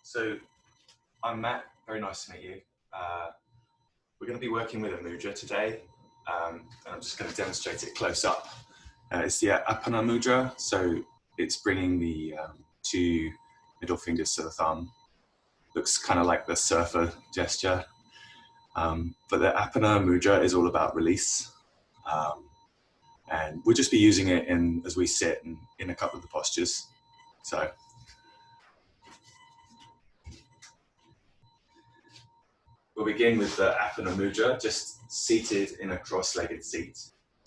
So I'm Matt, very nice to meet you. We're going to be working with a mudra today, and I'm just going to demonstrate it close up. It's the Apana mudra, so it's bringing the two middle fingers to the thumb. Looks kind of like the surfer gesture, but the Apana mudra is all about release, and we'll just be using it as we sit and in a couple of the postures. So. We'll begin with the Apana mudra, just seated in a cross-legged seat.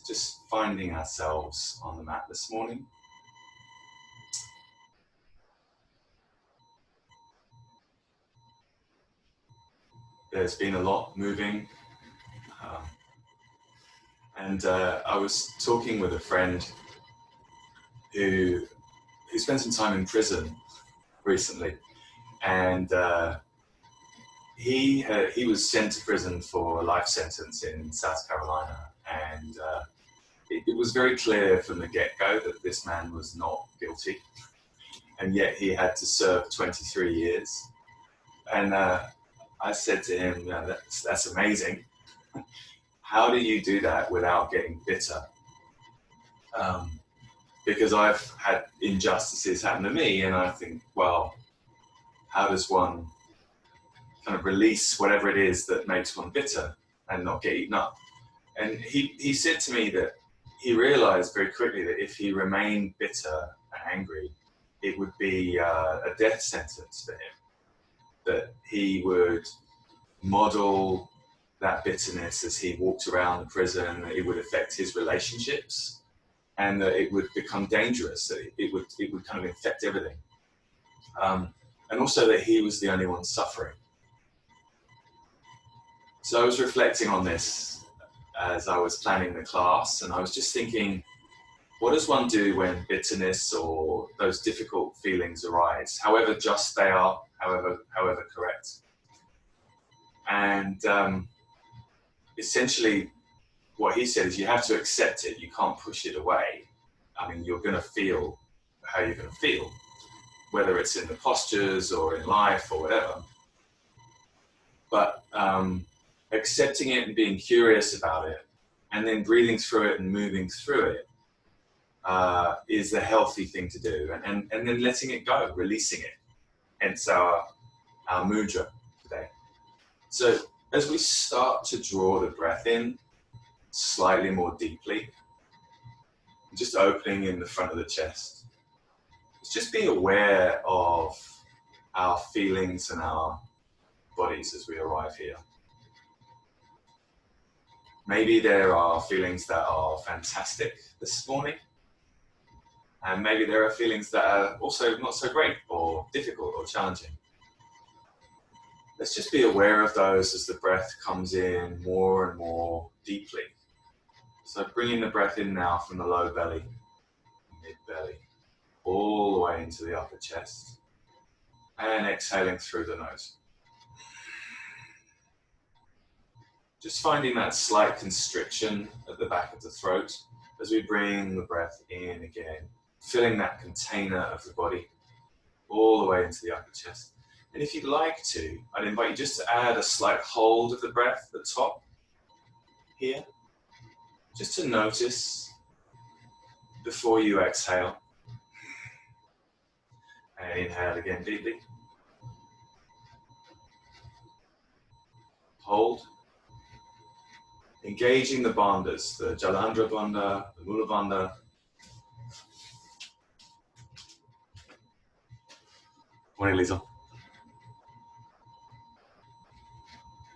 Just finding ourselves on the mat this morning. There's been a lot moving. I was talking with a friend who spent some time in prison recently. And he was sent to prison for a life sentence in South Carolina, and it was very clear from the get-go that this man was not guilty, and yet he had to serve 23 years. And I said to him, that's amazing. How do you do that without getting bitter? Because I've had injustices happen to me, and I think, well, how does one kind of release whatever it is that makes one bitter and not get eaten up? And he said to me that he realized very quickly that if he remained bitter and angry, it would be a death sentence for him. That he would model that bitterness as he walked around the prison, that it would affect his relationships, and that it would become dangerous, that it would kind of infect everything. And also that he was the only one suffering. So I was reflecting on this as I was planning the class, and I was just thinking, what does one do when bitterness or those difficult feelings arise, however just they are, however correct? And essentially what he said is you have to accept it, you can't push it away. I mean, you're going to feel how you're going to feel, whether it's in the postures or in life or whatever. But accepting it and being curious about it, and then breathing through it and moving through it is the healthy thing to do. And then letting it go, releasing it. Hence our mudra today. So as we start to draw the breath in slightly more deeply, just opening in the front of the chest, just be aware of our feelings and our bodies as we arrive here. Maybe there are feelings that are fantastic this morning, and maybe there are feelings that are also not so great or difficult or challenging. Let's just be aware of those as the breath comes in more and more deeply. So bringing the breath in now from the low belly, mid belly, all the way into the upper chest, and exhaling through the nose. Just finding that slight constriction at the back of the throat as we bring the breath in again, filling that container of the body all the way into the upper chest. And if you'd like to, I'd invite you just to add a slight hold of the breath at the top here, just to notice before you exhale. And inhale again deeply. Hold. Engaging the bandhas, the Jalandhara bandha, the Mula bandha. Morning, Liesl.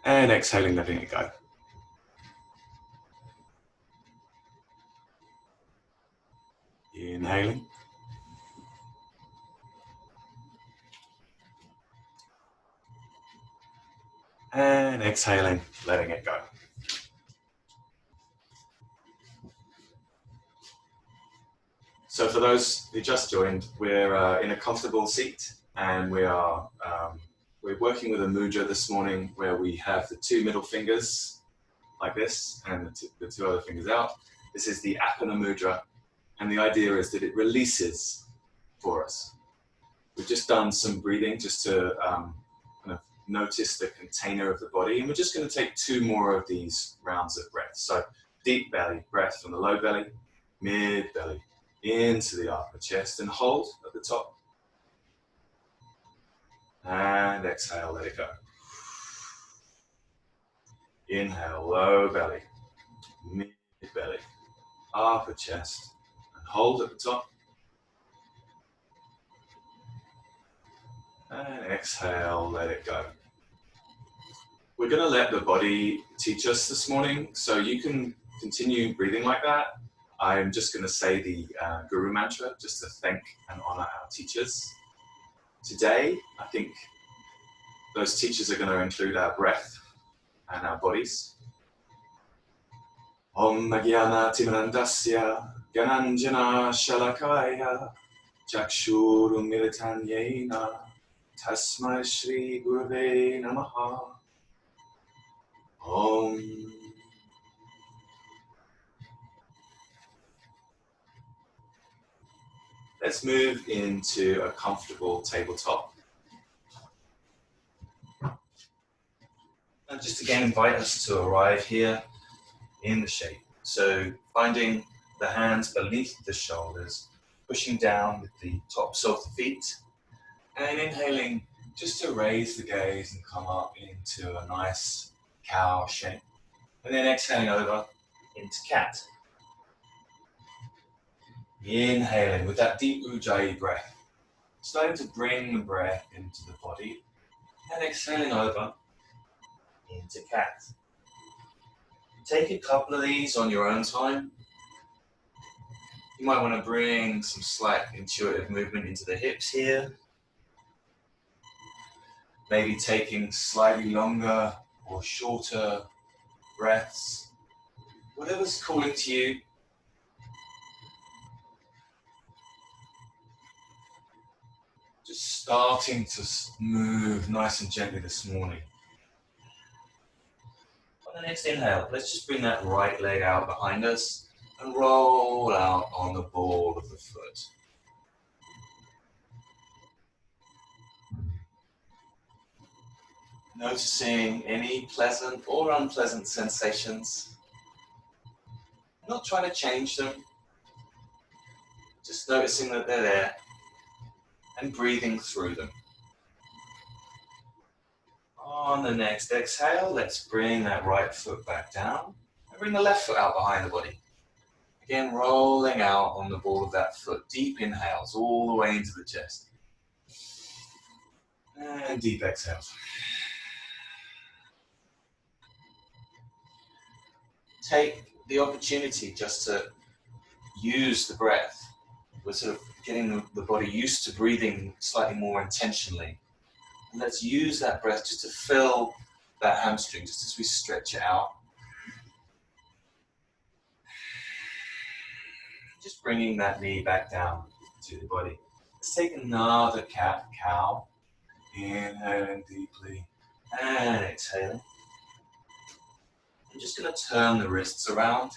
And exhaling, letting it go. Inhaling. And exhaling, letting it go. So for those who just joined, we're in a comfortable seat, and we're working with a mudra this morning where we have the two middle fingers like this and the two other fingers out. This is the Apana mudra, and the idea is that it releases for us. We've just done some breathing just to kind of notice the container of the body, and we're just going to take 2 more of these rounds of breath. So deep belly breath from the low belly, mid belly, into the upper chest, and hold at the top. And exhale, let it go. Inhale, low belly, mid belly, upper chest, and hold at the top. And exhale, let it go. We're going to let the body teach us this morning, so you can continue breathing like that. I'm just going to say the Guru Mantra just to thank and honor our teachers. Today, I think those teachers are going to include our breath and our bodies. Om Magyana Timarandasya Gananjana Shalakaya Chakshurum Militanyena Tasmai Shri Gurave Namaha. Om. Let's move into a comfortable tabletop. And just again invite us to arrive here in the shape. So finding the hands beneath the shoulders, pushing down with the tops of the feet, and inhaling just to raise the gaze and come up into a nice cow shape. And then exhaling over into cat. Inhaling with that deep Ujjayi breath, starting to bring the breath into the body, and exhaling over into cat. Take a couple of these on your own time. You might want to bring some slight intuitive movement into the hips here. Maybe taking slightly longer or shorter breaths. Whatever's calling to you. Just starting to move nice and gently this morning. On the next inhale, let's just bring that right leg out behind us and roll out on the ball of the foot. Noticing any pleasant or unpleasant sensations. Not trying to change them. Just noticing that they're there and breathing through them. On the next exhale, let's bring that right foot back down and bring the left foot out behind the body. Again, rolling out on the ball of that foot. Deep inhales all the way into the chest. And deep exhales. Take the opportunity just to use the breath. We're sort of getting the body used to breathing slightly more intentionally. And let's use that breath just to fill that hamstring, just as we stretch it out. Just bringing that knee back down to the body. Let's take another cat, cow. Inhaling deeply and exhaling. I'm just going to turn the wrists around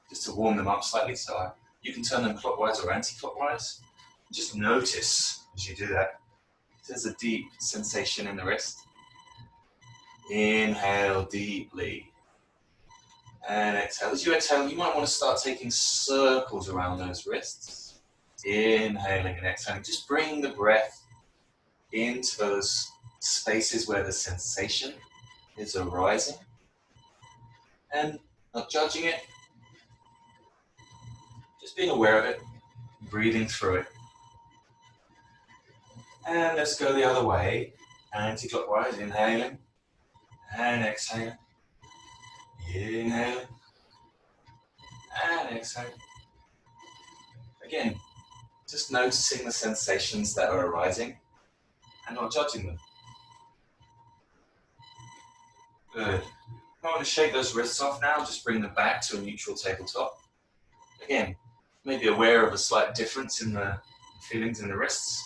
just to warm them up slightly. So you can turn them clockwise or anti-clockwise. Just notice as you do that, there's a deep sensation in the wrist. Inhale deeply. And exhale. As you exhale, you might want to start taking circles around those wrists. Inhaling and exhaling. Just bring the breath into those spaces where the sensation is arising. And not judging it. Just being aware of it. Breathing through it. And let's go the other way. Anti-clockwise. Inhaling. And exhaling. Inhaling. And exhaling. Again, just noticing the sensations that are arising and not judging them. Good. I want to shake those wrists off now. Just bring them back to a neutral tabletop. Again, maybe aware of a slight difference in the feelings in the wrists.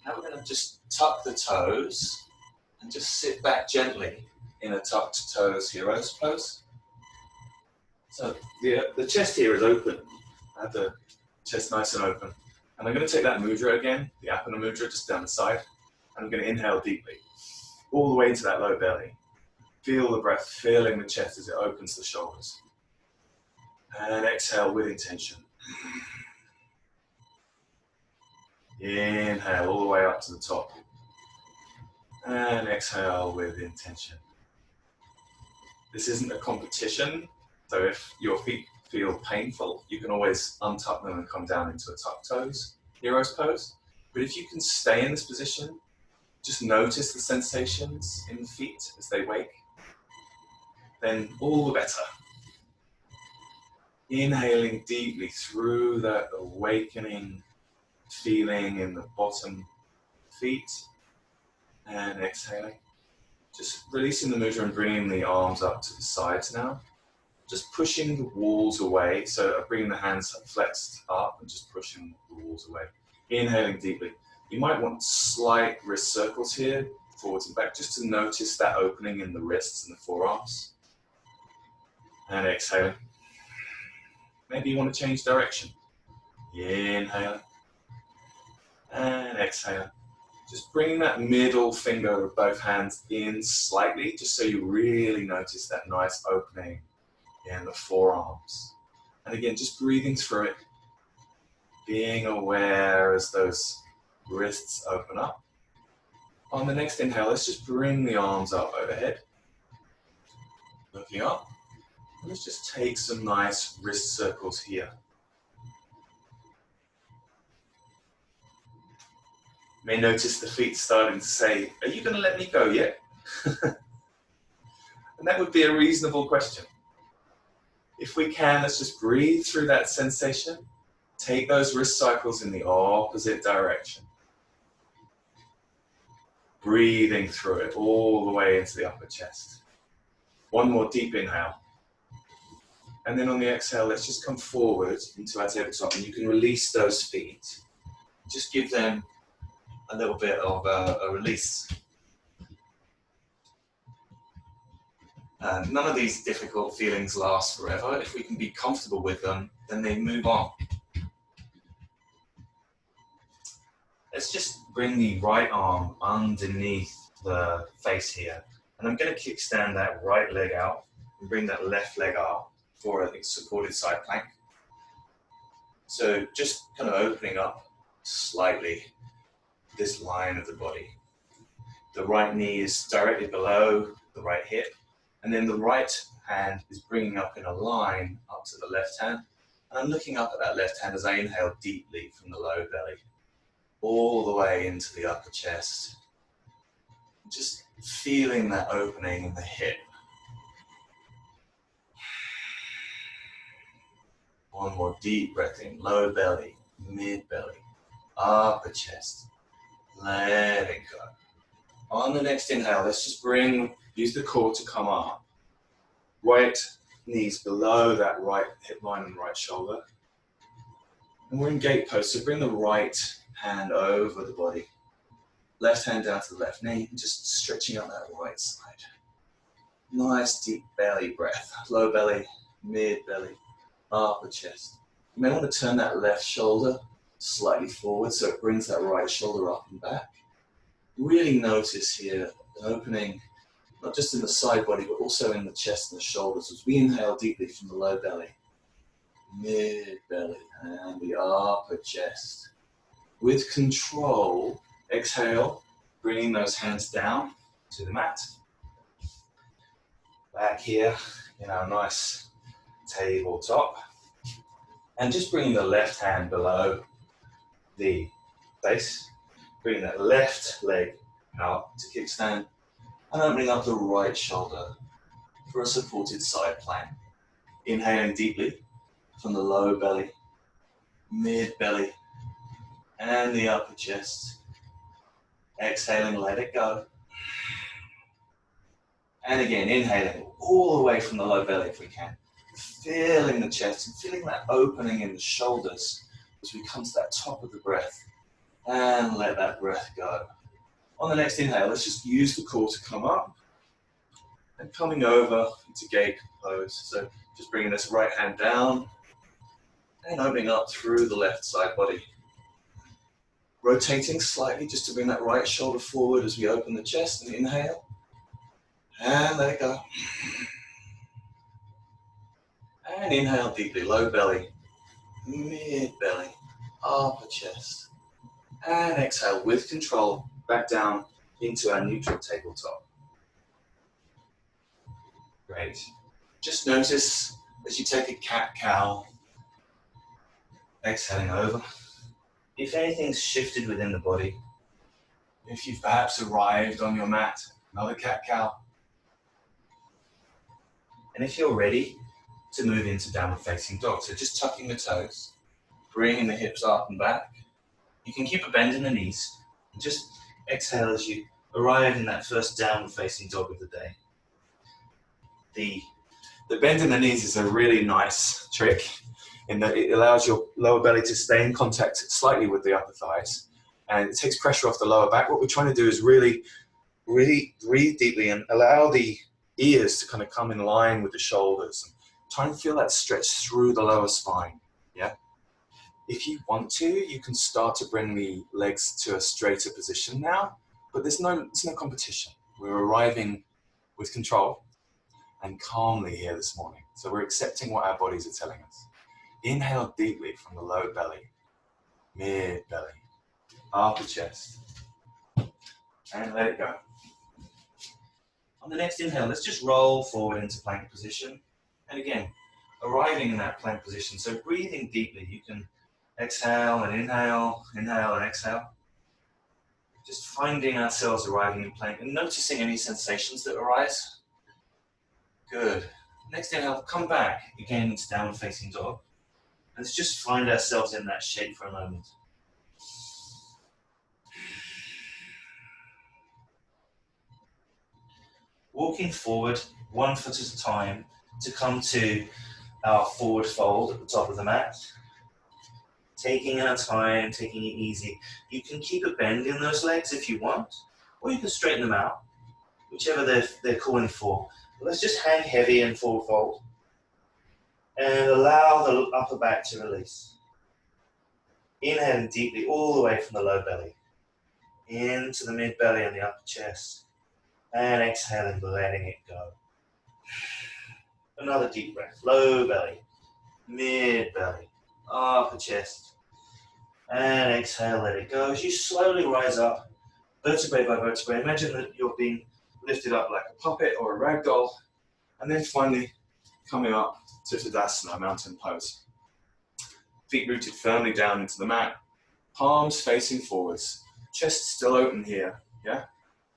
Now we're going to just tuck the toes and just sit back gently in a tucked toes hero's pose. So the chest here is open. I have the chest nice and open. And I'm going to take that mudra again, the Apana mudra, just down the side. And I'm going to inhale deeply, all the way into that low belly. Feel the breath filling the chest as it opens the shoulders. And exhale with intention. Inhale all the way up to the top. And exhale with intention. This isn't a competition, so if your feet feel painful, you can always untuck them and come down into a tuck toes, hero's pose. But if you can stay in this position, just notice the sensations in the feet as they wake, then all the better. Inhaling deeply through that awakening feeling in the bottom feet, and exhaling. Just releasing the mudra and bringing the arms up to the sides now. Just pushing the walls away, so bringing the hands flexed up and just pushing the walls away. Inhaling deeply. You might want slight wrist circles here, forwards and back, just to notice that opening in the wrists and the forearms. And exhaling. Maybe you want to change direction. Inhale. And exhale. Just bringing that middle finger of both hands in slightly, just so you really notice that nice opening in the forearms. And again, just breathing through it, being aware as those wrists open up. On the next inhale, let's just bring the arms up overhead, looking up. And let's just take some nice wrist circles here. You may notice the feet starting to say, "Are you going to let me go yet?" And that would be a reasonable question. If we can, let's just breathe through that sensation. Take those wrist cycles in the opposite direction. Breathing through it all the way into the upper chest. One more deep inhale. And then on the exhale, let's just come forward into our tabletop, and you can release those feet. Just give them a little bit of a release. None of these difficult feelings last forever. If we can be comfortable with them, then they move on. Let's just bring the right arm underneath the face here. And I'm going to kickstand that right leg out and bring that left leg up for a supported side plank. So just kind of opening up slightly this line of the body. The right knee is directly below the right hip. And then the right hand is bringing up in a line up to the left hand. And I'm looking up at that left hand as I inhale deeply from the low belly, all the way into the upper chest. Just feeling that opening in the hip. One more deep breath in, low belly, mid belly, upper chest. Let it go. On the next inhale, let's just use the core to come up. Right knees below that right hip line and right shoulder. And we're in gate pose, so bring the right hand over the body. Left hand down to the left knee, and just stretching out that right side. Nice deep belly breath. Low belly, mid belly, upper chest. You may want to turn that left shoulder slightly forward so it brings that right shoulder up and back. Really notice here an opening, not just in the side body, but also in the chest and the shoulders as we inhale deeply from the low belly, mid belly, and the upper chest. With control, exhale, bringing those hands down to the mat. Back here in our nice tabletop. And just bringing the left hand below the face. Bringing that left leg out to kickstand. And opening up the right shoulder for a supported side plank. Inhaling deeply from the low belly, mid belly, and the upper chest. Exhaling, let it go. And again, inhaling all the way from the low belly if we can. Feeling the chest and feeling that opening in the shoulders as we come to that top of the breath. And let that breath go. On the next inhale, let's just use the core to come up. And coming over into gate pose. So just bringing this right hand down. And opening up through the left side body. Rotating slightly just to bring that right shoulder forward as we open the chest and inhale. And let it go. And inhale deeply, low belly, mid belly, upper chest. And exhale with control, back down into our neutral tabletop. Great. Just notice as you take a cat-cow, exhaling over, if anything's shifted within the body, if you've perhaps arrived on your mat, another cat-cow. And if you're ready to move into downward facing dog, so just tucking the toes, bringing the hips up and back. You can keep a bend in the knees, and just exhale as you arrive in that first downward facing dog of the day. The bend in the knees is a really nice trick in that it allows your lower belly to stay in contact slightly with the upper thighs, and it takes pressure off the lower back. What we're trying to do is really breathe deeply and allow the ears to kind of come in line with the shoulders. Try and feel that stretch through the lower spine, yeah? If you want to, you can start to bring the legs to a straighter position now, but there's no competition. We're arriving with control and calmly here this morning. So we're accepting what our bodies are telling us. Inhale deeply from the low belly, mid belly, upper chest, and let it go. On the next inhale, let's just roll forward into plank position. And again, arriving in that plank position. So breathing deeply, you can exhale and inhale, inhale and exhale. Just finding ourselves arriving in plank and noticing any sensations that arise. Good. Next inhale, come back again into downward facing dog. Let's just find ourselves in that shape for a moment. Walking forward, 1 foot at a time, to come to our forward fold at the top of the mat. Taking our time, taking it easy. You can keep a bend in those legs if you want, or you can straighten them out, whichever they're calling for. But let's just hang heavy in forward fold and allow the upper back to release. Inhaling deeply all the way from the low belly into the mid belly and the upper chest, and exhaling, letting it go. Another deep breath, low belly, mid belly, upper chest, and exhale, let it go. As you slowly rise up, vertebrae by vertebrae, imagine that you're being lifted up like a puppet or a rag doll, and then finally coming up to Tadasana, mountain pose. Feet rooted firmly down into the mat, palms facing forwards, chest still open here, yeah?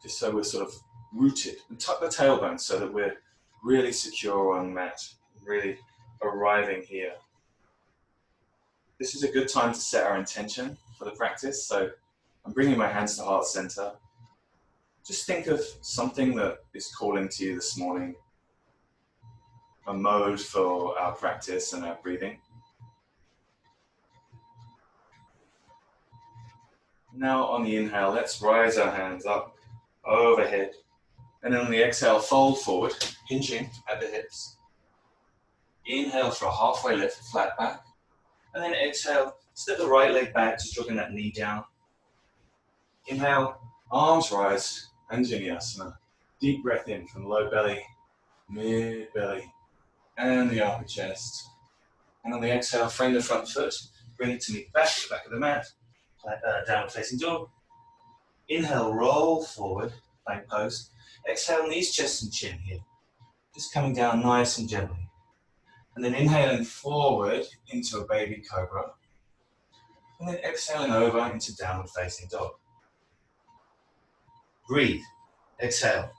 Just so we're sort of rooted, and tuck the tailbone so that we're really secure on mat, really arriving here. This is a good time to set our intention for the practice. So I'm bringing my hands to heart center. Just think of something that is calling to you this morning, a mode for our practice and our breathing. Now on the inhale, let's rise our hands up overhead. And then on the exhale, fold forward, hinging at the hips. Inhale for a halfway lift, flat back. And then exhale, step the right leg back, just dropping that knee down. Inhale, arms rise, and vinyasa. Deep breath in from low belly, mid belly, and the upper chest. And on the exhale, frame the front foot, bring it to meet back to the back of the mat, downward facing dog. Inhale, roll forward, plank pose. Exhale, knees, chest, and chin here. Just coming down nice and gently. And then inhaling forward into a baby cobra. And then exhaling over into downward facing dog. Breathe, exhale,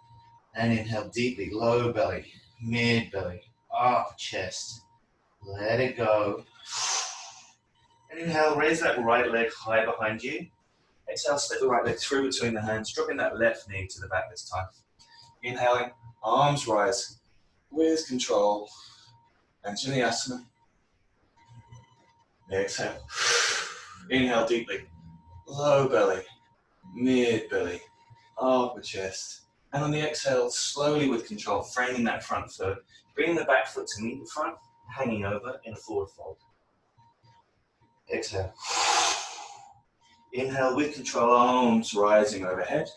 and inhale deeply, low belly, mid belly, upper chest. Let it go. And inhale, raise that right leg high behind you. Exhale, step the right leg through between the hands, dropping that left knee to the back this time. Inhaling, arms rise with control, and vinyasa. Exhale. Inhale deeply, low belly, mid belly, upper chest. And on the exhale, slowly with control, framing that front foot, bringing the back foot to meet the front, hanging over in a forward fold. Exhale. Inhale with control, arms rising overhead.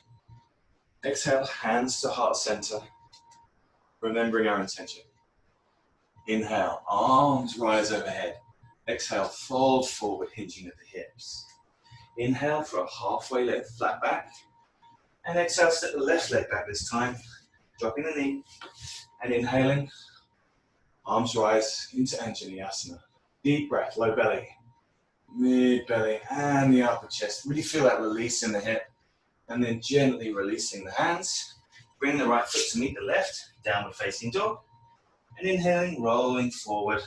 Exhale, hands to heart center, remembering our intention. Inhale, arms rise overhead. Exhale, fold forward, hinging at the hips. Inhale for a halfway lift, flat back. And exhale, step the left leg back this time, dropping the knee. And inhaling, arms rise into Anjaneyasana. Deep breath, low belly, mid belly, and the upper chest. Really feel that release in the hip. And then gently releasing the hands. Bring the right foot to meet the left, downward facing dog. And inhaling, rolling forward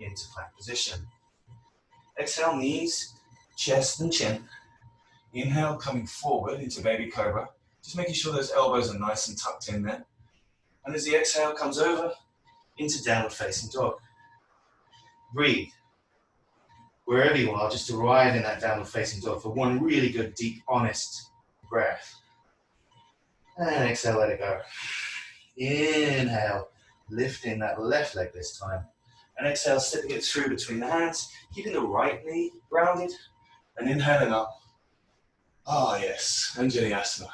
into plank position. Exhale, knees, chest and chin. Inhale, coming forward into baby cobra. Just making sure those elbows are nice and tucked in there. And as the exhale comes over, into downward facing dog. Breathe. Wherever you are, just arrive in that downward facing dog for one really good, deep, honest breath. And exhale, let it go. Inhale, lifting that left leg this time. And exhale, slipping it through between the hands, keeping the right knee grounded, and inhaling up. Ah, yes, Anjaneyasana.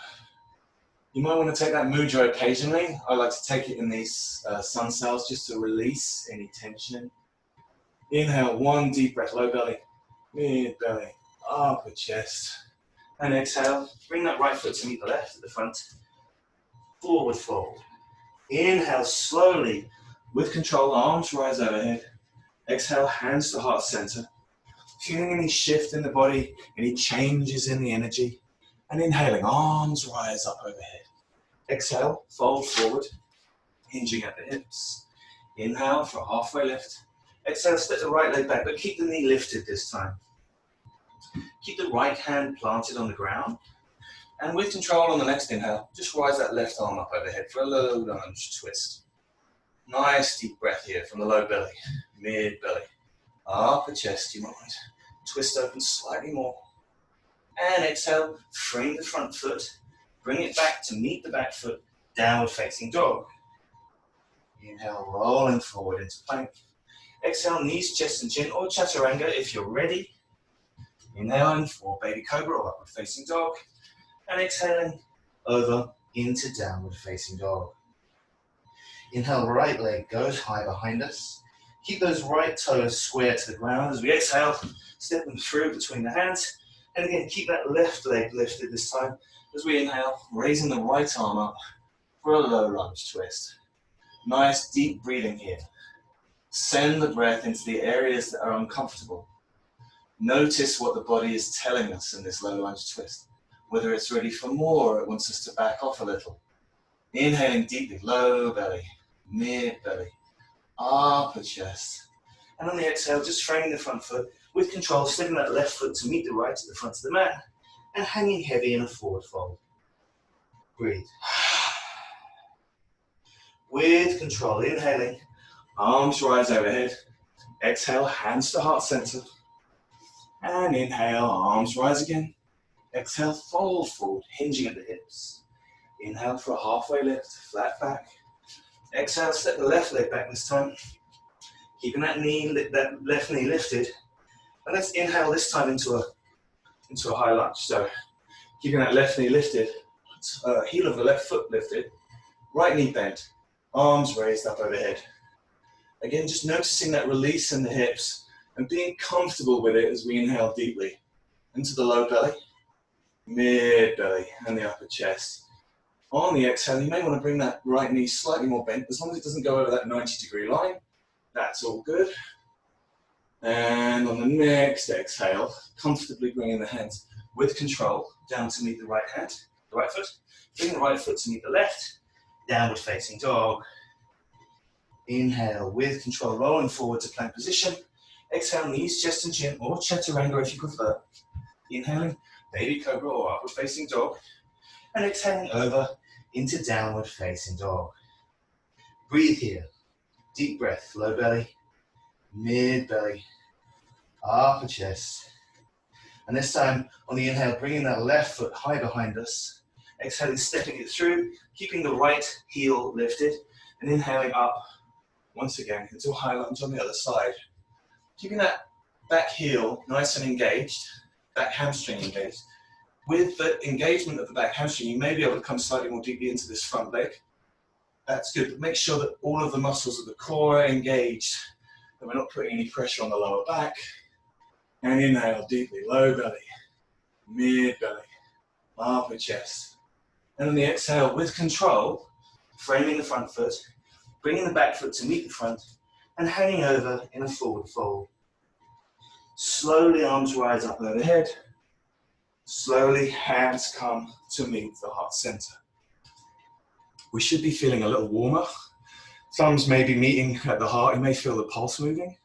You might want to take that mudra occasionally. I like to take it in these sun cells just to release any tension. Inhale, one deep breath, low belly, mid belly, upper chest. And exhale, bring that right foot to meet the left at the front. Forward fold. Inhale slowly, with control, arms rise overhead. Exhale, hands to heart center. Feeling any shift in the body, any changes in the energy. And inhaling, arms rise up overhead. Exhale, fold forward, hinging at the hips. Inhale for a halfway lift. Exhale, step the right leg back, but keep the knee lifted this time. Keep the right hand planted on the ground. And with control on the next inhale, just rise that left arm up overhead for a low lunge twist. Nice deep breath here from the low belly, mid belly, upper chest, you might twist open slightly more. And exhale, frame the front foot, bring it back to meet the back foot, downward facing dog. Inhale, rolling forward into plank. Exhale, knees, chest and chin, or chaturanga if you're ready. Inhaling for baby cobra or upward facing dog. And exhaling over into downward facing dog. Inhale, right leg goes high behind us. Keep those right toes square to the ground as we exhale, step them through between the hands. And again, keep that left leg lifted this time as we inhale, raising the right arm up for a low lunge twist. Nice deep breathing here. Send the breath into the areas that are uncomfortable. Notice what the body is telling us in this low lunge twist. Whether it's ready for more or it wants us to back off a little. Inhaling deeply, low belly, mid belly, upper chest. And on the exhale, just framing the front foot with control, slipping that left foot to meet the right at the front of the mat and hanging heavy in a forward fold. Breathe. With control, inhaling, arms rise overhead. Exhale, hands to heart center. And inhale, arms rise again. Exhale, fold forward, hinging at the hips. Inhale for a halfway lift, flat back. Exhale, step the left leg back this time. Keeping that left knee lifted. And let's inhale this time into a high lunge. So keeping that left knee lifted, heel of the left foot lifted, right knee bent, arms raised up overhead. Again, just noticing that release in the hips and being comfortable with it as we inhale deeply into the low belly, mid belly, and the upper chest. On the exhale, you may want to bring that right knee slightly more bent, as long as it doesn't go over that 90-degree line. That's all good. And on the next exhale, comfortably bringing the hands with control down to meet the right hand, the right foot. Bring the right foot to meet the left, downward facing dog. Inhale with control, rolling forward to plank position. Exhale, knees, chest and chin, or chaturanga if you prefer. Inhaling, baby cobra or upward facing dog. And exhaling over into downward facing dog. Breathe here. Deep breath, low belly, mid belly, upper chest. And this time on the inhale, bringing that left foot high behind us. Exhaling, stepping it through, keeping the right heel lifted. And inhaling up once again into a high lunge on the other side. Keeping that back heel nice and engaged. back hamstring engaged. With the engagement of the back hamstring, you may be able to come slightly more deeply into this front leg. That's good, but make sure that all of the muscles of the core are engaged, that we're not putting any pressure on the lower back. And inhale deeply, low belly, mid belly, upper chest. And on the exhale, with control, framing the front foot, bringing the back foot to meet the front, and hanging over in a forward fold. Slowly arms rise up overhead. Slowly hands come to meet the heart center. We should be feeling a little warmer. Thumbs may be meeting at the heart. You may feel the pulse moving.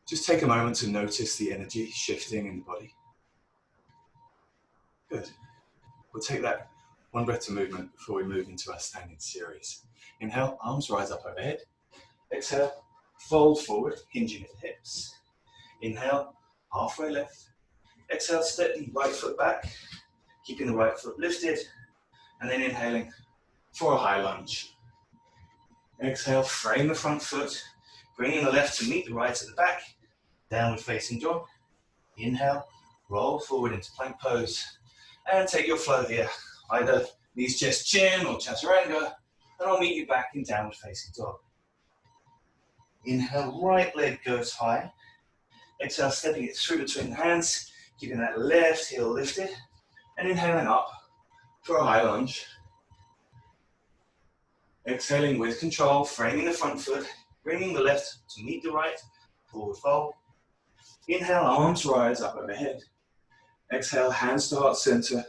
Just take a moment to notice the energy shifting in the body. Good. We'll take that one breath to movement before we move into our standing series. Inhale, arms rise up overhead. Exhale, fold forward, hinging at the hips. Inhale, halfway left. Exhale, step the right foot back, keeping the right foot lifted, and then inhaling for a high lunge. Exhale, frame the front foot, bringing the left to meet the right at the back, downward facing dog. Inhale, roll forward into plank pose, and take your flow here, either knees, chest, chin, or chaturanga, and I'll meet you back in downward facing dog. Inhale, right leg goes high. Exhale, stepping it through between the hands, keeping that left heel lifted, and inhaling up for a high lunge. Exhaling with control, framing the front foot, bringing the left to meet the right, forward fold. Inhale, arms rise up overhead. Exhale, hands to heart center.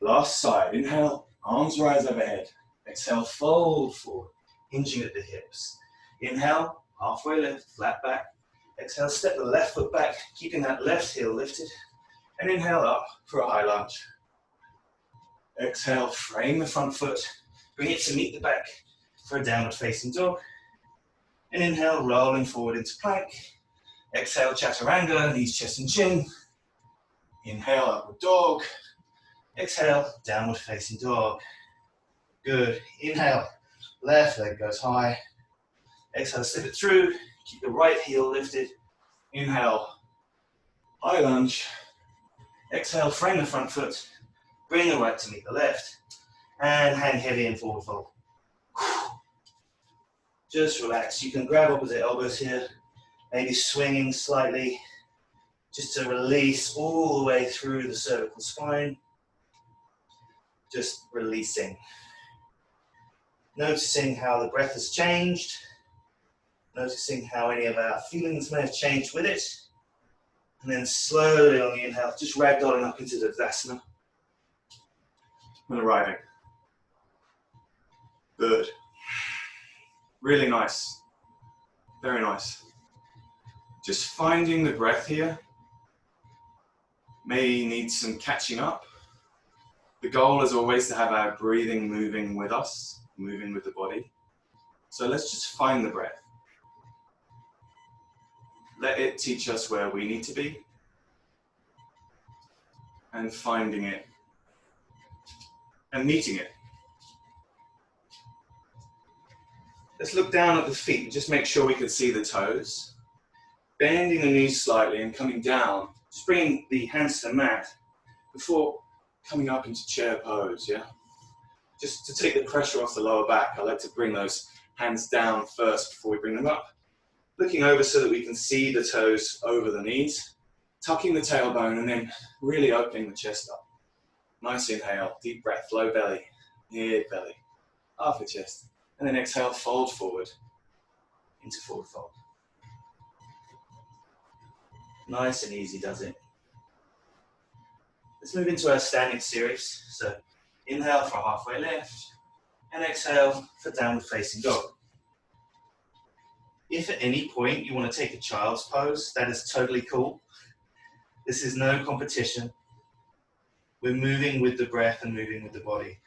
Last side, inhale, arms rise overhead. Exhale, fold forward, hinging at the hips. Inhale, halfway lift, flat back. Exhale, step the left foot back, keeping that left heel lifted. And inhale up for a high lunge. Exhale, frame the front foot, bring it to meet the back for a downward facing dog. And inhale, rolling forward into plank. Exhale, chaturanga, knees, chest and chin. Inhale, upward dog. Exhale, downward facing dog. Good. Inhale, left leg goes high. Exhale, slip it through, keep the right heel lifted. Inhale, high lunge. Exhale, frame the front foot, bring the right to meet the left, and hang heavy in forward fold. Just relax. You can grab opposite elbows here, maybe swinging slightly, just to release all the way through the cervical spine. Just releasing. Noticing how the breath has changed, noticing how any of our feelings may have changed with it. And then slowly on the inhale, just ragdolling up into the Tadasana. And arriving. Good. Really nice. Very nice. Just finding the breath here. May need some catching up. The goal is always to have our breathing moving with us, moving with the body. So let's just find the breath. Let it teach us where we need to be, and finding it, and meeting it. Let's look down at the feet, just make sure we can see the toes. Bending the knees slightly and coming down, just bringing the hands to the mat before coming up into chair pose, yeah? Just to take the pressure off the lower back, I like to bring those hands down first before we bring them up. Looking over so that we can see the toes over the knees, tucking the tailbone and then really opening the chest up. Nice inhale, deep breath, low belly, mid belly, upper chest. And then exhale, fold forward into forward fold. Nice and easy does it. Let's move into our standing series. So inhale for halfway lift and exhale for downward facing dog. If at any point you want to take a child's pose, that is totally cool. This is no competition. We're moving with the breath and moving with the body.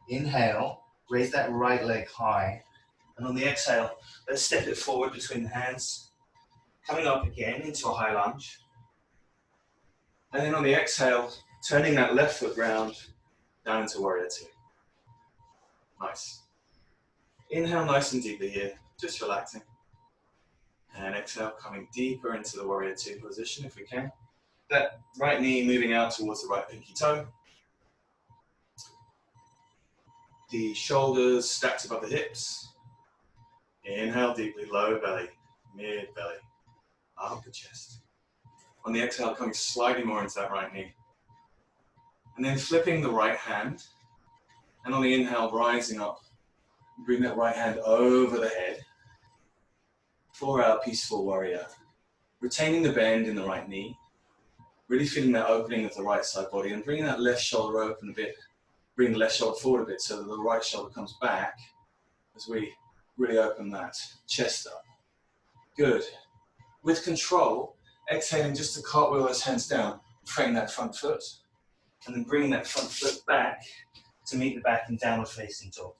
Inhale, raise that right leg high. And on the exhale, let's step it forward between the hands. Coming up again into a high lunge. And then on the exhale, turning that left foot round down into warrior two. Nice. Inhale nice and deeply here, just relaxing. And exhale, coming deeper into the warrior two position if we can. That right knee moving out towards the right pinky toe. The shoulders stacked above the hips. Inhale deeply, low belly, mid belly, upper chest. On the exhale, coming slightly more into that right knee. And then flipping the right hand. And on the inhale, rising up. Bring that right hand over the head for our peaceful warrior. Retaining the bend in the right knee. Really feeling that opening of the right side body and bringing that left shoulder open a bit. Bring the left shoulder forward a bit so that the right shoulder comes back as we really open that chest up. Good. With control, exhaling just to cartwheel those hands down, frame that front foot, and then bringing that front foot back to meet the back in downward facing dog.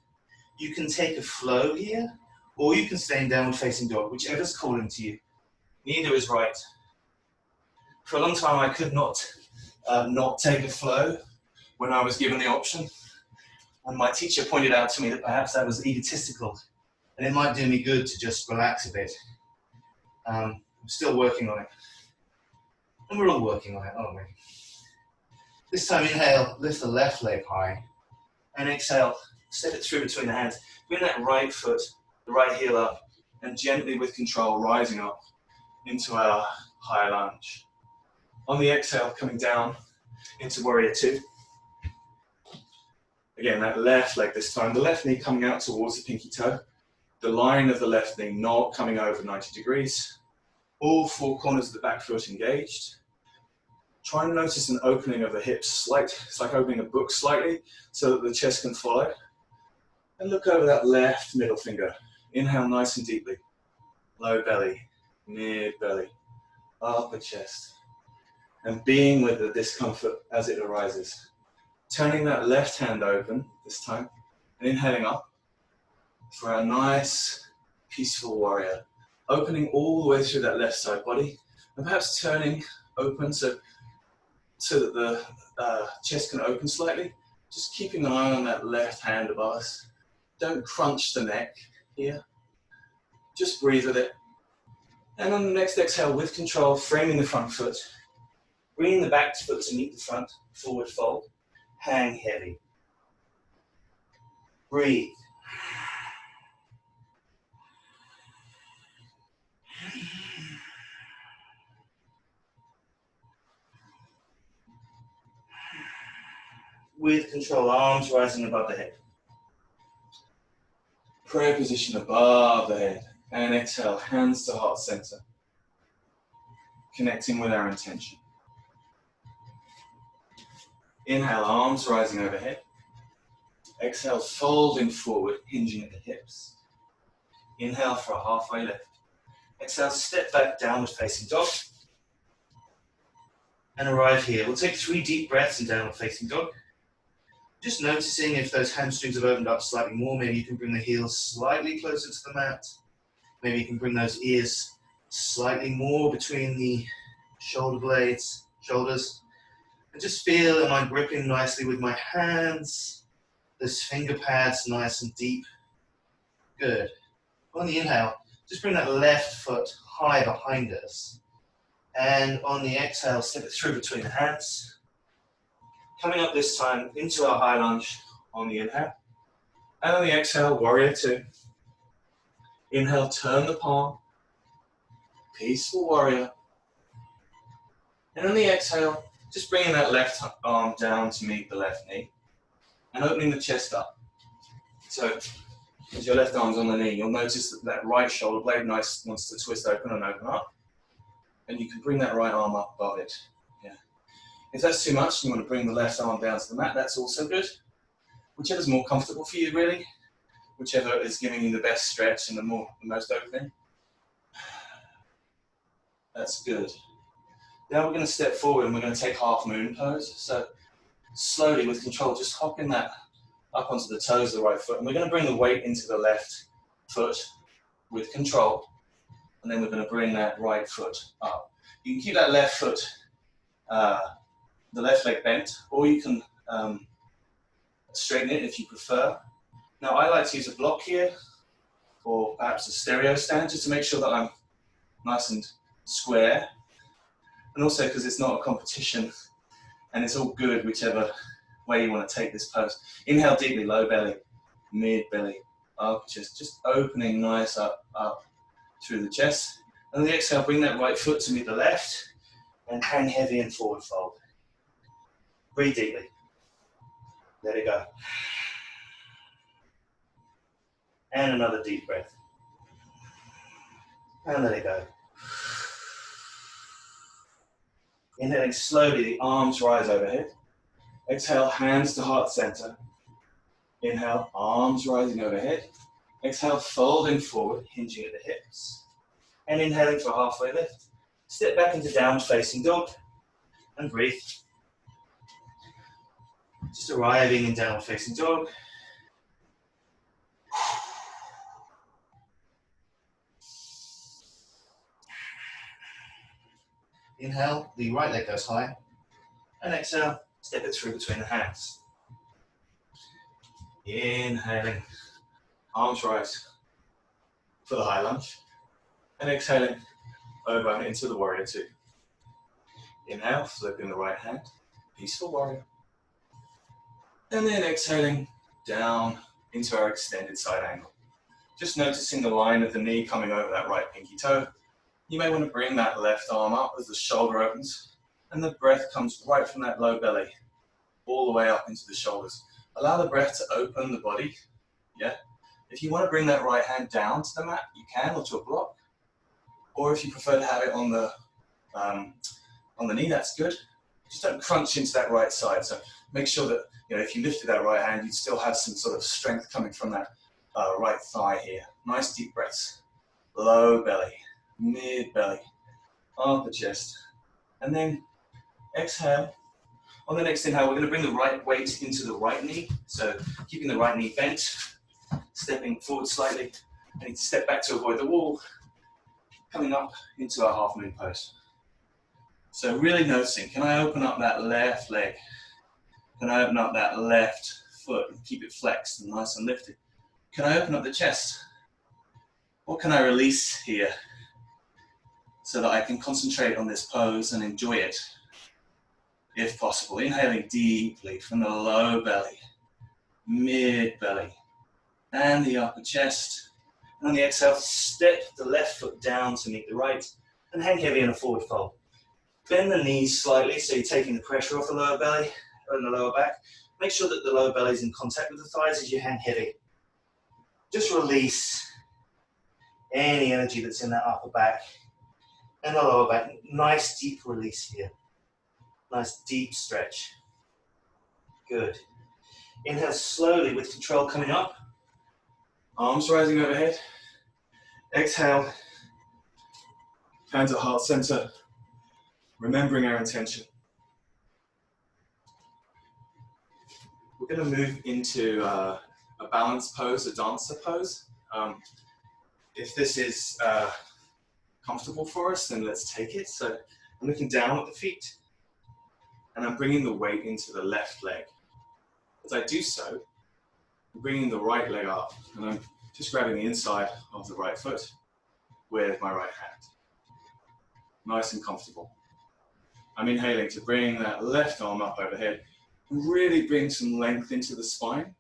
You can take a flow here, or you can stay in downward facing dog, whichever's calling to you. Neither is right. For a long time, I could not take a flow when I was given the option. And my teacher pointed out to me that perhaps that was egotistical, and it might do me good to just relax a bit. I'm still working on it. And we're all working on it, aren't we? This time, inhale, lift the left leg high. And exhale, step it through between the hands. Bring that right foot, the right heel up, and gently with control, rising up into our high lunge. On the exhale, coming down into warrior two. Again, that left leg this time. The left knee coming out towards the pinky toe. The line of the left knee not coming over 90 degrees. All four corners of the back foot engaged. Try and notice an opening of the hips. It's like opening a book slightly so that the chest can follow. And look over that left middle finger. Inhale nice and deeply. Low belly, mid belly, upper chest. And being with the discomfort as it arises. Turning that left hand open this time and inhaling up for our nice, peaceful warrior. Opening all the way through that left side body and perhaps turning open so that the chest can open slightly. Just keeping an eye on that left hand above us. Don't crunch the neck here. Just breathe with it. And on the next exhale, with control, framing the front foot. Bringing the back foot to meet the front, forward fold. Hang heavy. Breathe. With control, arms rising above the head. Prayer position above the head. And exhale, hands to heart center. Connecting with our intention. Inhale, arms rising overhead. Exhale, folding forward, hinging at the hips. Inhale for a halfway lift. Exhale, step back, downward facing dog. And arrive here. We'll take 3 deep breaths in downward facing dog. Just noticing if those hamstrings have opened up slightly more. Maybe you can bring the heels slightly closer to the mat. Maybe you can bring those ears slightly more between the shoulders. And just feel, am I gripping nicely with my hands? Those finger pads nice and deep. Good. On the inhale, just bring that left foot high behind us. And on the exhale, step it through between the hands. Coming up this time into our high lunge on the inhale. And on the exhale, warrior two. Inhale, turn the palm. Peaceful warrior. And on the exhale, just bringing that left arm down to meet the left knee. And opening the chest up. So, as your left arm's on the knee, you'll notice that that right shoulder blade wants to twist open and open up. And you can bring that right arm up above it. Yeah. If that's too much, you want to bring the left arm down to the mat, that's also good. Whichever's more comfortable for you, really. Whichever is giving you the best stretch and the most opening. That's good. Now we're going to step forward and we're going to take half moon pose. So slowly with control, just hopping that up onto the toes of the right foot. And we're going to bring the weight into the left foot with control. And then we're going to bring that right foot up. You can keep that left foot, the left leg bent, or you can straighten it if you prefer. Now I like to use a block here, or perhaps a stereo stand, just to make sure that I'm nice and square. And also because it's not a competition and it's all good whichever way you want to take this pose. Inhale deeply, low belly, mid belly, up chest, just opening nice up through the chest. And the exhale, bring that right foot to meet the left and hang heavy and forward fold. Breathe deeply. Let it go. And another deep breath. And let it go. Inhaling slowly, the arms rise overhead. Exhale, hands to heart center. Inhale, arms rising overhead. Exhale, folding forward, hinging at the hips. And inhaling for halfway lift. Step back into downward facing dog and breathe. Just arriving in downward facing dog. Inhale, the right leg goes high. And exhale, step it through between the hands. Inhaling, arms rise for the high lunge. And exhaling, over into the warrior two. Inhale, flipping the right hand, peaceful warrior. And then exhaling down into our extended side angle. Just noticing the line of the knee coming over that right pinky toe. You may want to bring that left arm up as the shoulder opens, and the breath comes right from that low belly, all the way up into the shoulders. Allow the breath to open the body, yeah? If you want to bring that right hand down to the mat, you can, or to a block. Or if you prefer to have it on the knee, that's good. Just don't crunch into that right side. So make sure that, if you lifted that right hand, you'd still have some sort of strength coming from that right thigh here. Nice deep breaths. Low belly, mid belly, upper chest. And then exhale. On the next inhale, we're going to bring the right weight into the right knee. So keeping the right knee bent, stepping forward slightly. I need to step back to avoid the wall. Coming up into our half moon pose. So really noticing, can I open up that left leg? Can I open up that left foot and keep it flexed and nice and lifted? Can I open up the chest? What can I release here so that I can concentrate on this pose and enjoy it, if possible? Inhaling deeply from the low belly, mid belly, and the upper chest. And on the exhale, step the left foot down to meet the right and hang heavy in a forward fold. Bend the knees slightly so you're taking the pressure off the lower belly and the lower back. Make sure that the lower belly is in contact with the thighs as you hang heavy. Just release any energy that's in that upper back and the lower back. Nice deep release here. Nice deep stretch. Good. Inhale slowly with control coming up. Arms rising overhead. Exhale. Hands at heart center. Remembering our intention. We're going to move into a balance pose, a dancer pose. If this is comfortable for us, then let's take it. So I'm looking down at the feet and I'm bringing the weight into the left leg. As I do so, I'm bringing the right leg up and I'm just grabbing the inside of the right foot with my right hand. Nice and comfortable. I'm inhaling to bring that left arm up overhead and really bring some length into the spine.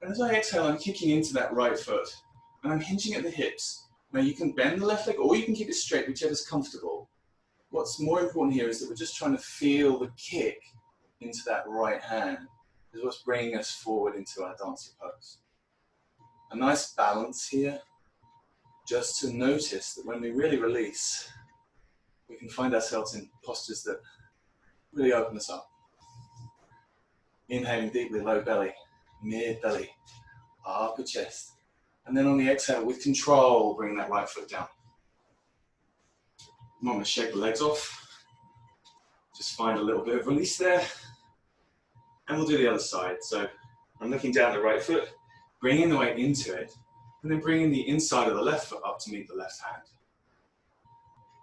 And as I exhale, I'm kicking into that right foot and I'm hinging at the hips. Now you can bend the left leg or you can keep it straight, whichever's comfortable. What's more important here is that we're just trying to feel the kick into that right hand is what's bringing us forward into our dancer pose. A nice balance here, just to notice that when we really release, we can find ourselves in postures that really open us up. Inhaling deeply, low belly, mid belly, upper chest. And then on the exhale, with control, bring that right foot down. I'm not going to shake the legs off. Just find a little bit of release there. And we'll do the other side. So I'm looking down the right foot, bringing the weight into it, and then bringing the inside of the left foot up to meet the left hand.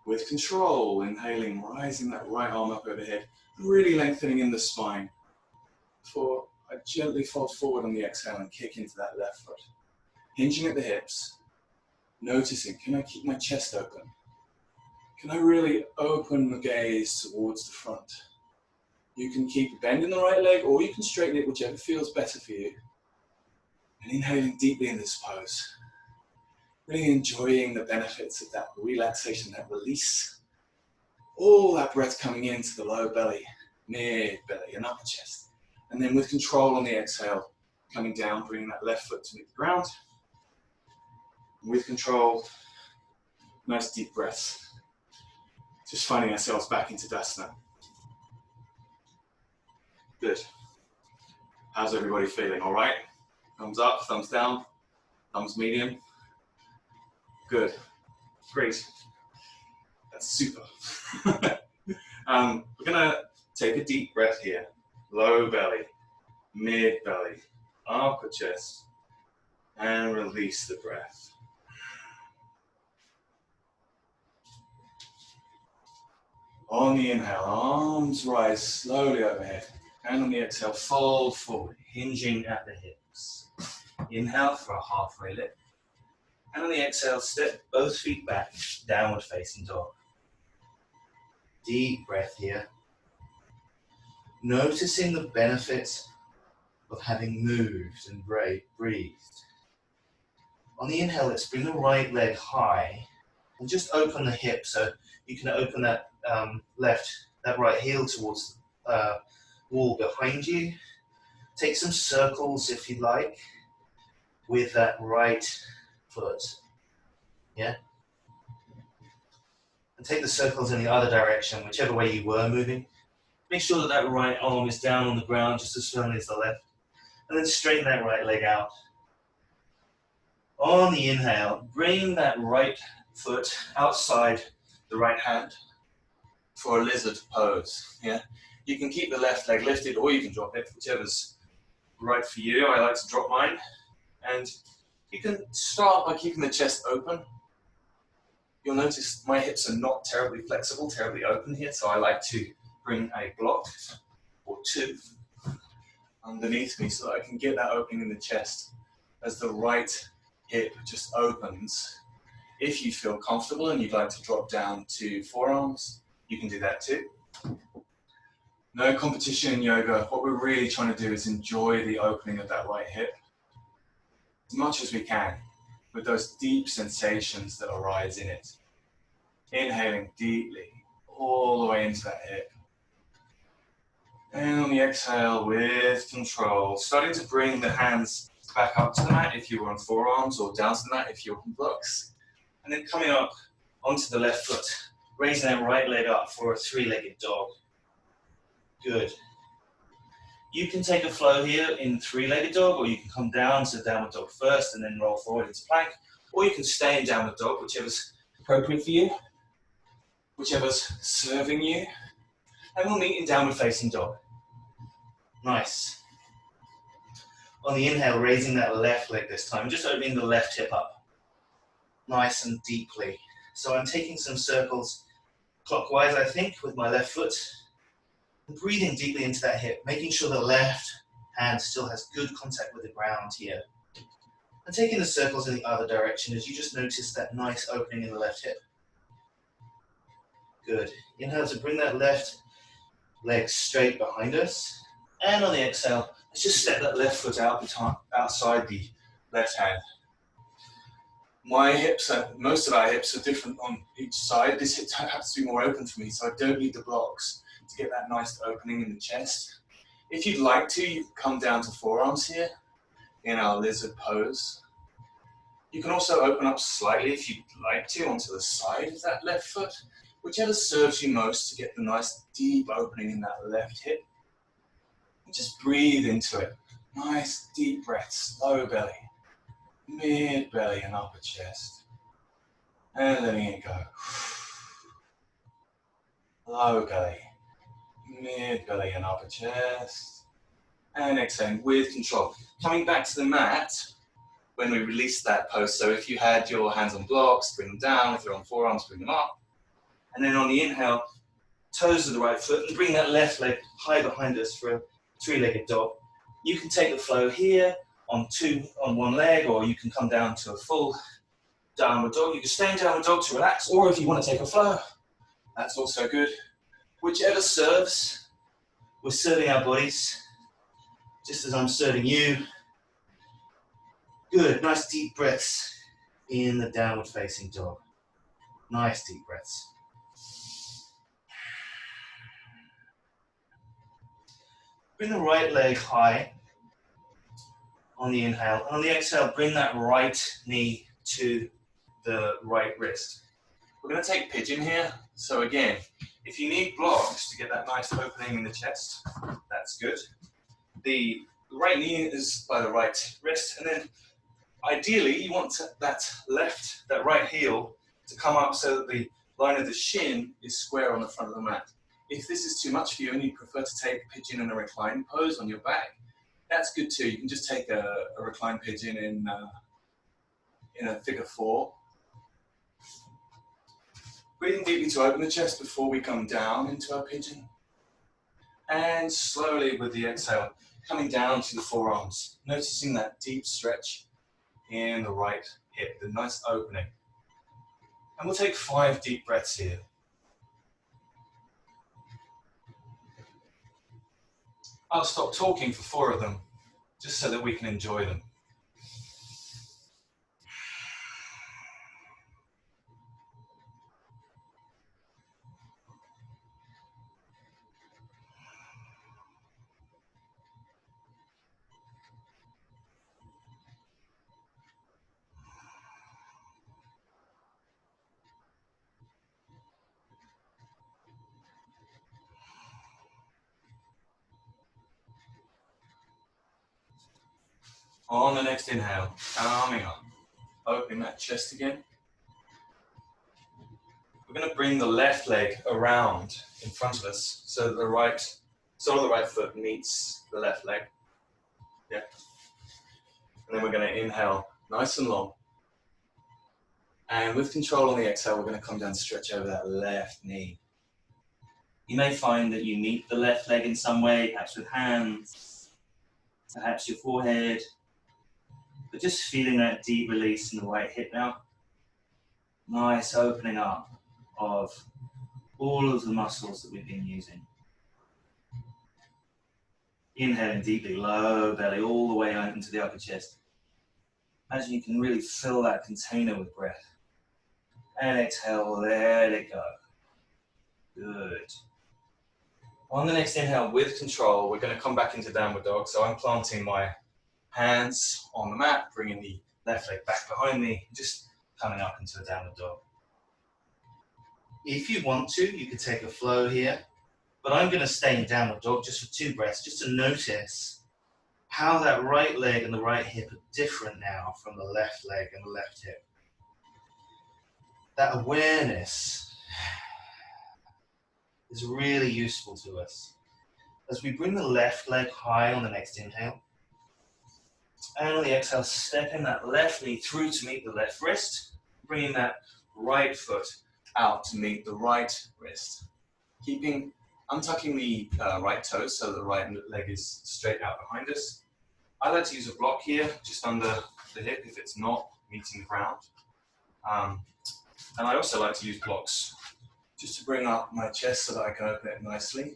With control, inhaling, rising that right arm up overhead, really lengthening in the spine. Before I gently fold forward on the exhale and kick into that left foot. Hinging at the hips, noticing, can I keep my chest open? Can I really open the gaze towards the front? You can keep bending the right leg or you can straighten it, whichever feels better for you. And inhaling deeply in this pose. Really enjoying the benefits of that relaxation, that release. All that breath coming into the low belly, mid belly and upper chest. And then with control on the exhale, coming down, bringing that left foot to meet the ground. With control, nice deep breaths. Just finding ourselves back into Dasana. Good. How's everybody feeling? All right? Thumbs up, thumbs down, thumbs medium. Good. Great. That's super. We're going to take a deep breath here. Low belly, mid belly, upper chest, and release the breath. On the inhale, arms rise slowly overhead. And on the exhale, fold forward, hinging at the hips. Inhale for a halfway lift. And on the exhale, step both feet back, downward facing dog. Deep breath here. Noticing the benefits of having moved and breathed. On the inhale, let's bring the right leg high and just open the hip so you can open that that right heel towards the wall behind you. Take some circles if you like with that right foot. Yeah? And take the circles in the other direction, whichever way you were moving. Make sure that that right arm is down on the ground just as firmly as the left. And then straighten that right leg out. On the inhale, bring that right foot outside the right hand for a lizard pose. Yeah? You can keep the left leg lifted or you can drop it, whichever's right for you. I like to drop mine. And you can start by keeping the chest open. You'll notice my hips are not terribly flexible, terribly open here, so I like to bring a block or two underneath me so that I can get that opening in the chest as the right hip just opens. If you feel comfortable and you'd like to drop down to forearms, you can do that too. No competition in yoga. What we're really trying to do is enjoy the opening of that right hip as much as we can with those deep sensations that arise in it. Inhaling deeply all the way into that hip. And on the exhale, with control, starting to bring the hands back up to the mat if you were on forearms, or down to the mat if you're on blocks. And then coming up onto the left foot, raising that right leg up for a three-legged dog. Good. You can take a flow here in three-legged dog, or you can come down to downward dog first and then roll forward into plank, or you can stay in downward dog, whichever's appropriate for you, whichever's serving you. And we'll meet in downward facing dog. Nice. On the inhale, raising that left leg this time, just opening the left hip up. Nice and deeply. So I'm taking some circles clockwise, I think, with my left foot. And breathing deeply into that hip, making sure the left hand still has good contact with the ground here. And taking the circles in the other direction as you just notice that nice opening in the left hip. Good. Inhale to bring that left leg straight behind us. And on the exhale, let's just step that left foot out outside the left hand. My hips, most of our hips are different on each side. This hip has to be more open for me, so I don't need the blocks to get that nice opening in the chest. If you'd like to, you can come down to forearms here in our lizard pose. You can also open up slightly if you'd like to onto the side of that left foot, whichever serves you most to get the nice deep opening in that left hip. And just breathe into it. Nice deep breaths, low belly, mid belly and upper chest. And letting it go. Low belly, mid belly and upper chest. And exhaling with control. Coming back to the mat when we release that pose. So if you had your hands on blocks, bring them down. If you're on forearms, bring them up. And then on the inhale, toes of the right foot and bring that left leg high behind us for a three-legged dog. You can take the flow here on one leg, or you can come down to a full downward dog. You can stay in downward dog to relax, or if you want to take a flow, That's also good. Whichever serves, we're serving our bodies, just as I'm serving you. Good, nice deep breaths in the downward facing dog. Nice deep breaths. Bring the right leg high on the inhale. And on the exhale, bring that right knee to the right wrist. We're going to take pigeon here. So again, if you need blocks to get that nice opening in the chest, that's good. The right knee is by the right wrist, and then ideally you want that right heel to come up so that the line of the shin is square on the front of the mat. If this is too much for you and you prefer to take pigeon in a recline pose on your back, that's good too. You can just take a recline pigeon in a figure 4. Breathing deeply to open the chest before we come down into our pigeon. And slowly with the exhale, coming down to the forearms, noticing that deep stretch in the right hip, the nice opening. And we'll take 5 deep breaths here. I'll stop talking for 4 of them, just so that we can enjoy them. On the next inhale, coming up, opening that chest again. We're going to bring the left leg around in front of us so that the right sole of the right foot meets the left leg. Yeah. And then we're going to inhale nice and long. And with control on the exhale, we're going to come down and stretch over that left knee. You may find that you meet the left leg in some way, perhaps with hands, perhaps your forehead, but just feeling that deep release in the right hip now. Nice opening up of all of the muscles that we've been using. Inhaling deeply, low belly, all the way out into the upper chest. Imagine you can really fill that container with breath. And exhale, let it go. Good. On the next inhale, with control, we're going to come back into downward dog. So I'm planting my hands on the mat, bringing the left leg back behind me, just coming up into a downward dog. If you want to, you could take a flow here, but I'm going to stay in downward dog just for 2 breaths, just to notice how that right leg and the right hip are different now from the left leg and the left hip. That awareness is really useful to us. As we bring the left leg high on the next inhale, and on the exhale, stepping that left knee through to meet the left wrist, bringing that right foot out to meet the right wrist. Untucking the right toes so that the right leg is straight out behind us. I like to use a block here, just under the hip if it's not meeting the ground. And I also like to use blocks just to bring up my chest so that I can open it nicely.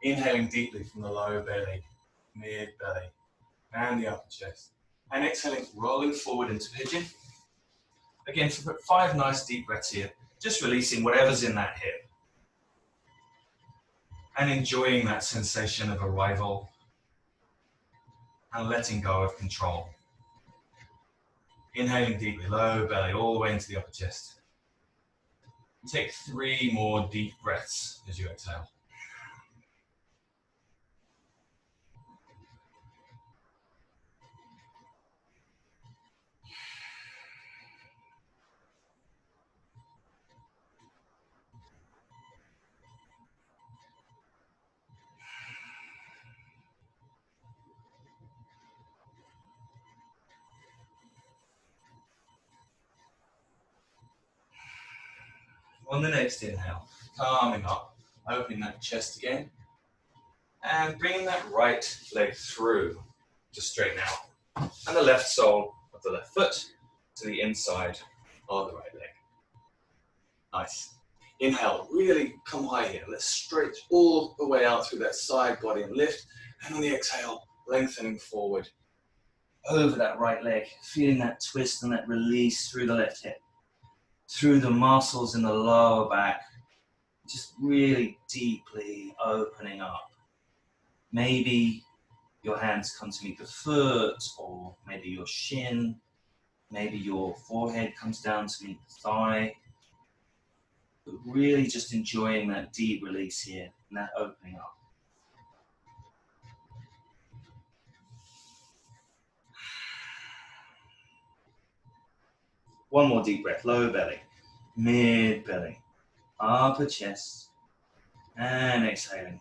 Inhaling deeply from the lower belly, mid belly, and the upper chest. And exhaling, rolling forward into pigeon. Again, for 5 nice deep breaths here, just releasing whatever's in that hip. And enjoying that sensation of arrival and letting go of control. Inhaling deeply, low belly, all the way into the upper chest. Take 3 more deep breaths as you exhale. On the next inhale, calming up, opening that chest again, and bringing that right leg through to straighten out, and the left sole of the left foot to the inside of the right leg. Nice. Inhale, really come high here. Let's stretch all the way out through that side body and lift. And on the exhale, lengthening forward over that right leg, feeling that twist and that release through the left hip, through the muscles in the lower back, just really deeply opening up. Maybe your hands come to meet the foot, or maybe your shin, maybe your forehead comes down to meet the thigh. But really just enjoying that deep release here and that opening up. One more deep breath, low belly, mid belly, upper chest, and exhaling.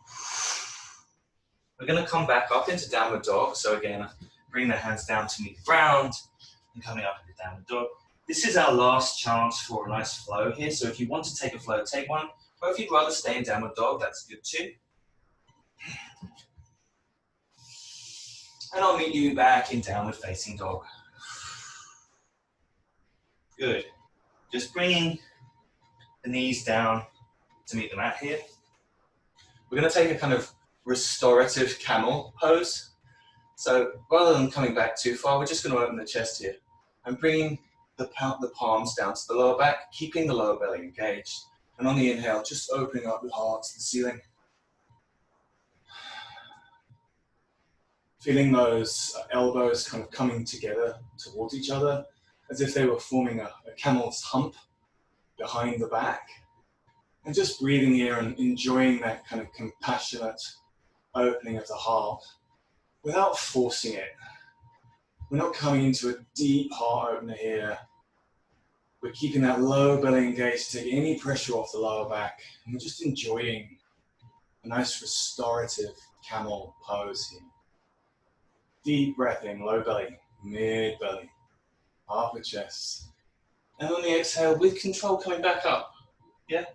We're going to come back up into downward dog. So again, bring the hands down to meet the ground and coming up into downward dog. This is our last chance for a nice flow here. So if you want to take a flow, take one. Or if you'd rather stay in downward dog, that's good too. And I'll meet you back in downward facing dog. Good. Just bringing the knees down to meet the mat here. We're going to take a kind of restorative camel pose. So rather than coming back too far, we're just going to open the chest here and bringing the palms down to the lower back, keeping the lower belly engaged. And on the inhale, just opening up the heart to the ceiling. Feeling those elbows kind of coming together towards each other, as if they were forming a camel's hump behind the back. And just breathing here and enjoying that kind of compassionate opening of the heart without forcing it. We're not coming into a deep heart opener here. We're keeping that lower belly engaged to take any pressure off the lower back. And we're just enjoying a nice restorative camel pose here. Deep breath in, low belly, mid belly, upper chest. And on the exhale, with control, coming back up. Yeah?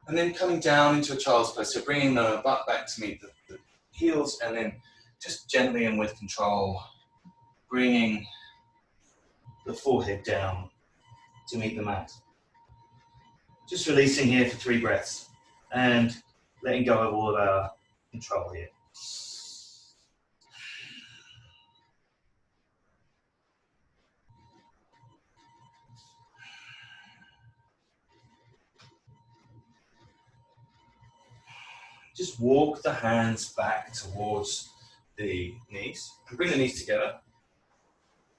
And then coming down into a child's pose. So bringing the butt back to meet the heels, and then just gently and with control, bringing the forehead down to meet the mat. Just releasing here for 3 breaths and letting go of all of our control here. Just walk the hands back towards the knees and bring the knees together.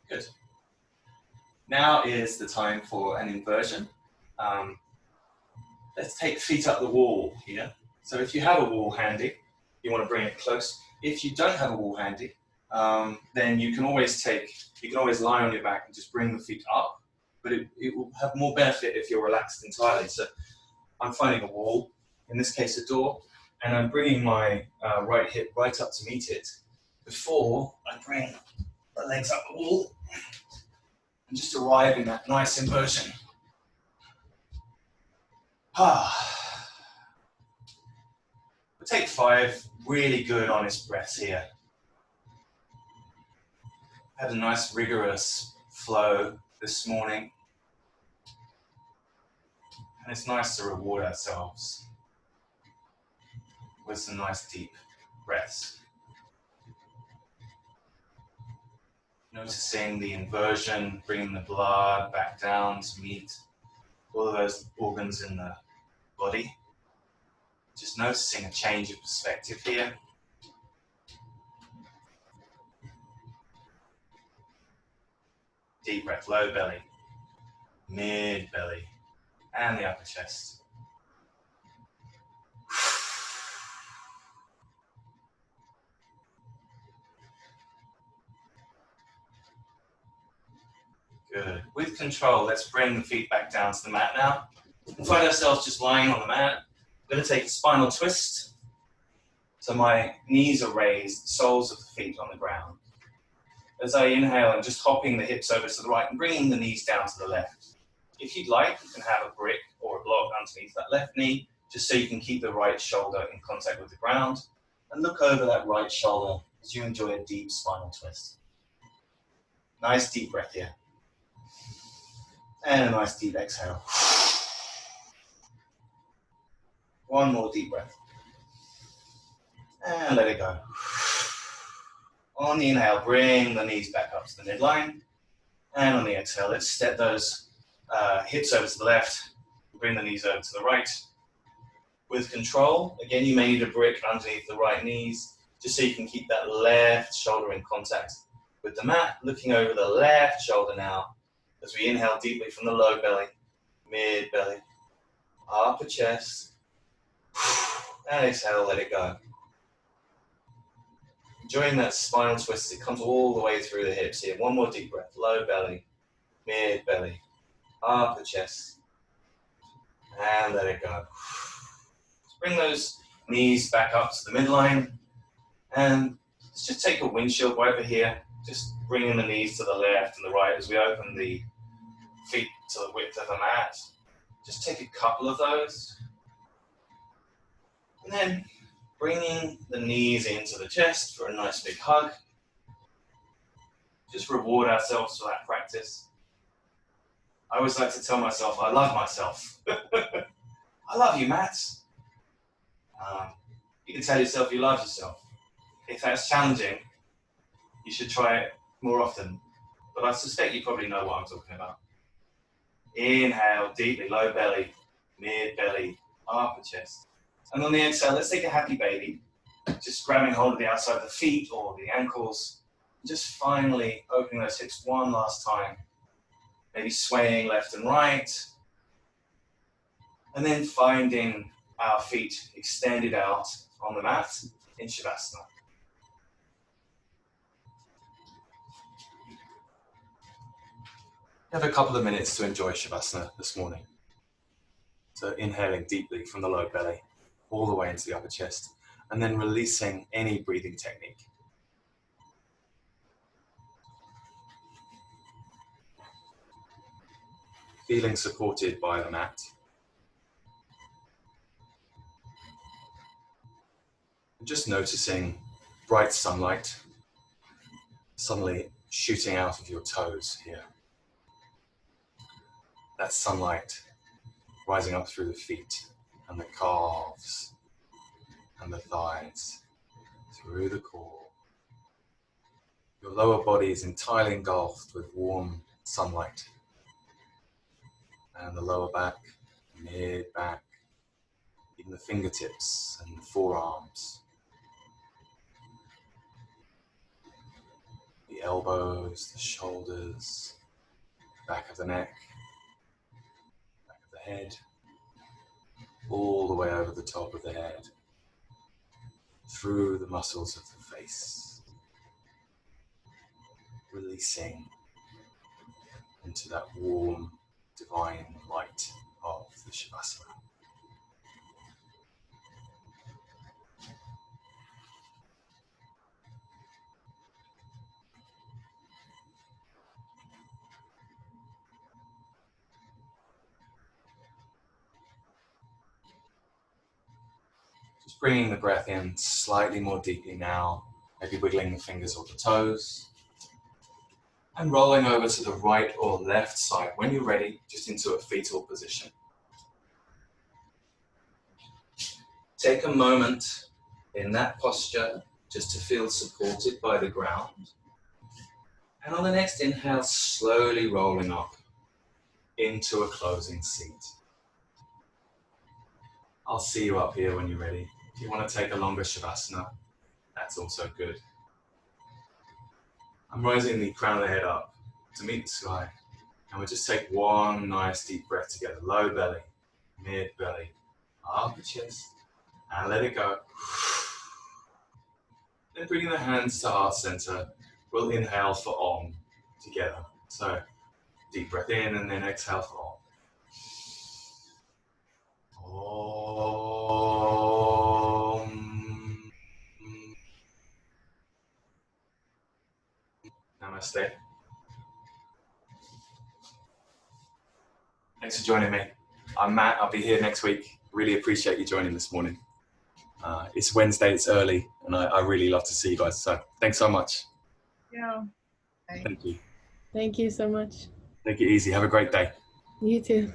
Good. Now is the time for an inversion. Let's take feet up the wall here. So if you have a wall handy, you want to bring it close. If you don't have a wall handy, then you can always lie on your back and just bring the feet up, but it will have more benefit if you're relaxed entirely. So I'm finding a wall, in this case a door, and I'm bringing my right hip right up to meet it before I bring the legs up the wall and just arrive in that nice inversion. We'll take 5 really good honest breaths here. Had a nice rigorous flow this morning, and it's nice to reward ourselves with some nice deep breaths. Noticing the inversion, bringing the blood back down to meet all of those organs in the body. Just noticing a change of perspective here. Deep breath, low belly, mid belly, and the upper chest. Good. With control, let's bring the feet back down to the mat now. We'll find ourselves just lying on the mat. I'm going to take a spinal twist. So my knees are raised, soles of the feet on the ground. As I inhale, I'm just hopping the hips over to the right and bringing the knees down to the left. If you'd like, you can have a brick or a block underneath that left knee, just so you can keep the right shoulder in contact with the ground. And look over that right shoulder as you enjoy a deep spinal twist. Nice deep breath here. And a nice deep exhale. One more deep breath. And let it go. On the inhale, bring the knees back up to the midline. And on the exhale, let's step those hips over to the left. Bring the knees over to the right. With control, again, you may need a brick underneath the right knees, just so you can keep that left shoulder in contact with the mat. Looking over the left shoulder now, as we inhale deeply from the low belly, mid belly, upper chest, and exhale, let it go. Enjoying that spinal twist as it comes all the way through the hips here. One more deep breath, low belly, mid belly, upper chest, and let it go. Bring those knees back up to the midline, and let's just take a windshield wiper here, just bringing the knees to the left and the right as we open the feet to the width of the mat. Just take a couple of those, and then bringing the knees into the chest for a nice big hug. Just reward ourselves for that practice. I always like to tell myself, I love myself. I love you, Matt. You can tell yourself you love yourself. If that's challenging, you should try it more often. But I suspect you probably know what I'm talking about. Inhale deeply, low belly, mid belly, upper chest. And on the exhale, let's take a happy baby. Just grabbing hold of the outside of the feet or the ankles. Just finally opening those hips one last time. Maybe swaying left and right. And then finding our feet extended out on the mat in Shavasana. Have a couple of minutes to enjoy Shavasana this morning. So inhaling deeply from the low belly, all the way into the upper chest, and then releasing any breathing technique. Feeling supported by the mat. Just noticing bright sunlight suddenly shooting out of your toes here. That sunlight rising up through the feet and the calves and the thighs, through the core. Your lower body is entirely engulfed with warm sunlight. And the lower back, mid back, even the fingertips and the forearms. The elbows, the shoulders, back of the neck, back of the head, all the way over the top of the head, through the muscles of the face, releasing into that warm, divine light of the Shavasana. Just bringing the breath in slightly more deeply now, maybe wiggling the fingers or the toes, and rolling over to the right or left side. When you're ready, just into a fetal position. Take a moment in that posture just to feel supported by the ground. And on the next inhale, slowly rolling up into a closing seat. I'll see you up here when you're ready. If you want to take a longer Shavasana, that's also good. I'm rising the crown of the head up to meet the sky. And we'll just take one nice deep breath together. Low belly, mid belly, upper chest, and let it go. Then bringing the hands to heart center, we'll inhale for Om together. So deep breath in and then exhale for Om. Om. Namaste. Thanks for joining me. I'm Matt. I'll be here next week. Really appreciate you joining this morning. It's Wednesday, it's early, and I really love to see you guys. So thanks so much. Yeah. Thank you. Thank you so much. Take it easy. Have a great day. You too.